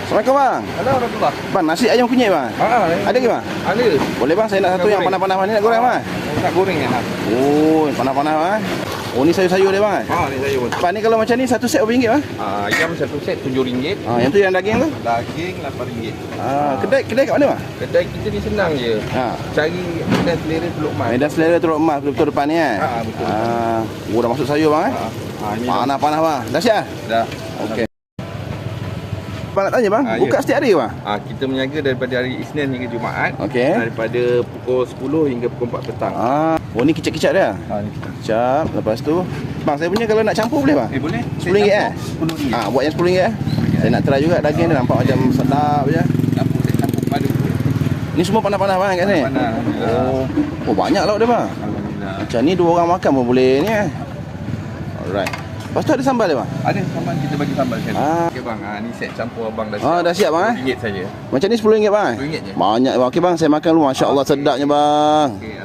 Assalamualaikum bang. Halo Rasulullah. Bang, nasi ayam kunyit bang. Ada ke bang? Ada. Boleh bang, saya nak satu yang panas-panas ni nak goreng bang. Nak goreng ya. Oh, panas-panas bang. Oh, ni sayur-sayur dia bang. Ni sayur. Bang, ni kalau macam ni satu set berapa ringgit bang? Ayam satu set RM7. Yang tu yang daging tu? Daging RM8. Kedai kat mana bang? Kedai kita ni senang je. Cari medan selera Teluk Mas. Medan selera Teluk Mas betul-betul depan ni kan? Betul. Oh, dah masuk sayur bang panas-panas bang. Dah siap? Dah. Okey. Bang nak tanya bang, buka setiap hari bang? Kita berniaga daripada hari Isnin hingga Jumaat. Okey. Daripada pukul 10 hingga pukul 4 petang. Oh, ni kicap-kicap dia? Ni kicap. Lepas tu bang, saya punya kalau nak campur boleh bang? boleh. RM10 RM10. Buat yang RM10 Saya nak try juga daging dia nampak macam sedap je. Campur padu. Ni semua panas-panas bang kat sini? Panas. Oh, banyak lauk dia bang. Alhamdulillah. Macam ni 2 orang makan pun boleh ni Alright. Lepas tu ada sambal dia bang? Ada sambal, kita bagi sambal sekali. Okey bang, ni set campur abang dah siap. Dah siap bang RM10 saja. Macam ni RM10 bang? RM10 je. Banyak bang. Okey bang, saya makan dulu. Masya-Allah sedapnya bang. Okey.